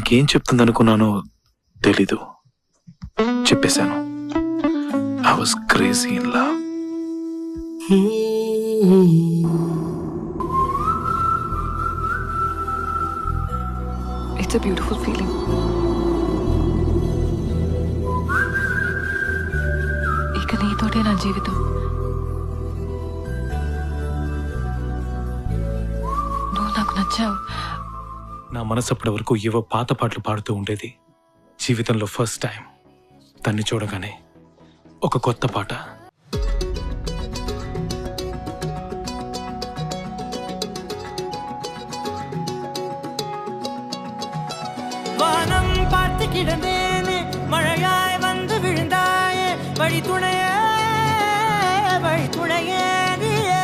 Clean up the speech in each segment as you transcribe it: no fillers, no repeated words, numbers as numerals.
ఇంకేం చెప్తుందనుకున్నానో తెలీదు. చెప్పేశాను. I was crazy in love. It's a beautiful feeling. ఇక నీతోటే నా జీవితం. నువ్వు నాకు నచ్చావు. నా మనసు అప్పటి వరకు ఏవో పాత పాటలు పాడుతూ ఉండేది. జీవితంలో ఫస్ట్ టైం తన్ని చూడగానే ఒక కొత్త పాట. வானம் பார்த்து கிடந்தேனே, மழையாய் வந்து விழுந்தாயே, வழி துணையே நீயே.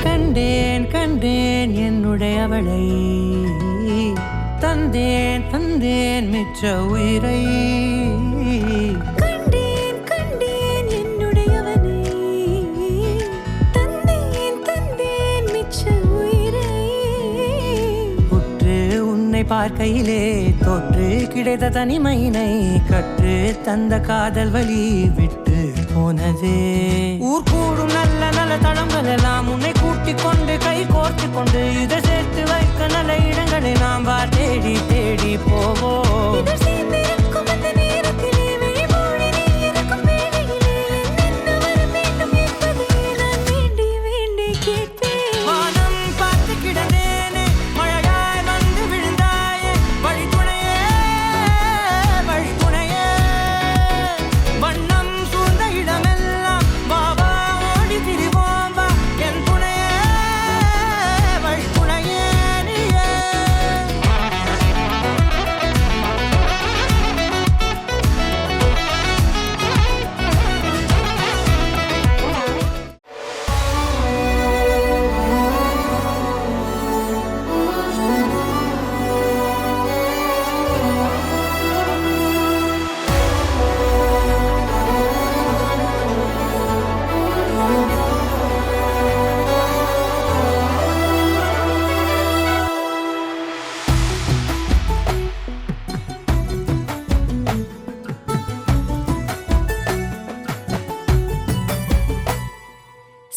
கண்டேன் கண்டேன் என்னுடையவளை, தந்தேன் தந்தேன் மிச்ச உயிரை. கண்டேன் கண்டேன் என்னுடையவனை, தந்தேன் தந்தேன் மிச்ச உயிரை. உற்று உன்னை பார்க்கையிலே தோற்று கிடைத்த தனிமையினை கற்று தந்த காதல் வழி விட்டு போனதே. ஊர் கூடும் நல்ல நல்ல தளங்கள் எல்லாம் உன்னை கூட்டிக் கொண்டு கை கோர்த்து கொண்டு இதை சேர்த்து வைக்க நல்ல இடங்களை நாம் வா தேடி தேடி போவோம். இதழ் சேர்ந்திருக்கும் அந்த நேரத்திலே விழிமூடி நீ இருக்கும் வேளையிலே என்னென்ன வர வேண்டும் என்பதை நான் வேண்டி வேண்டி கேட்பேன். வானம் பார்த்து கிடந்தேனே, மழையாய் வந்து விழுந்தாயே, வழி துணையே வண்ணம் சூழ்ந்த இடமெல்லாம் வா வா ஓடி திரிவோம் வா, என் துணையே வழி துணையே நீயே.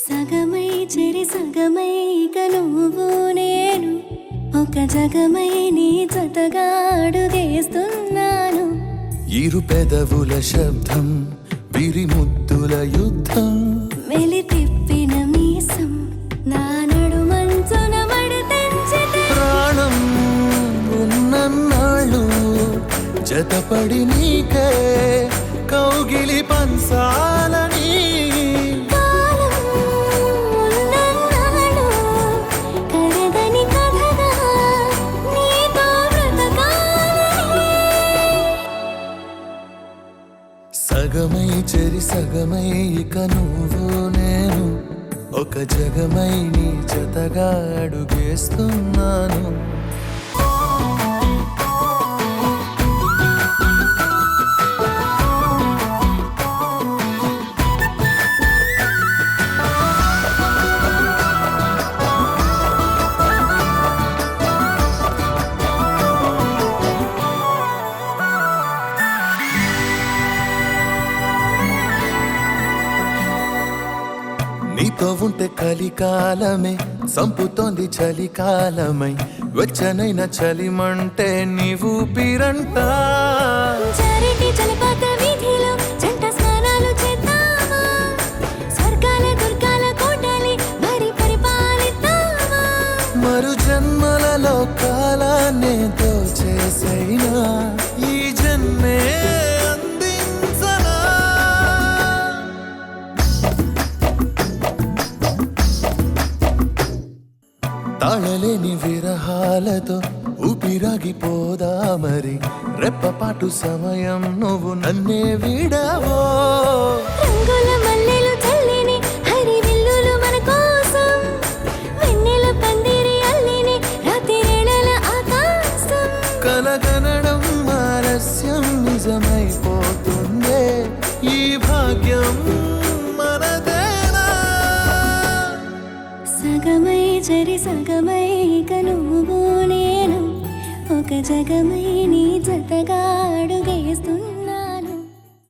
సగమై చెరి సగమై ఇక నువ్వు నేను ఒక జగమై నీ జతగా అడుగేస్తున్నాను. ఇరు పెదవుల శబ్దం, విరిముద్దుల యుద్ధం, మెలి తిప్పిన మీసం నా నడుమంచున మడతెంచితే ప్రాణం ఉన్నన్నాళ్ళు జతపడి నీకే కౌగిలి పంచాలని. కాలం ఉన్నన్నాడు కరగని కథగా నీతో బ్రతకాలని. సగమై చెరి సగమై ఇక నువ్వు నేను ఒక జగమై నీ జతగా అడుగేస్తున్నాను. నీతో ఉంటే కలికాలమే సంపుతోంది చలికాలమై, వెచ్చనైన చలిమంటే నీవు పీరంట. చారేటి జలపాత వీధిలో జంట స్నానాలు చేద్దామా, స్వర్గాల దుర్గాల కోటలి మరి పరిపాలిద్దామా. మరు జన్మలలో కాలాన్నే దోచేసైనా ఈ జన్మే అందించనా. తాళలేని విరహాలతో ఊపిరాగిపోదా మరి, రెప్పపాటు సమయం నువ్వు నన్నే విడవో. రంగుల మల్లెలు చల్లిని హరి విల్లులు మన కోసం, వెన్నెల పందిరి అల్లిని చెరి సగమై ఇక నువ్వు నేను ఒక జగమై నీ జతగా అడుగేస్తున్నా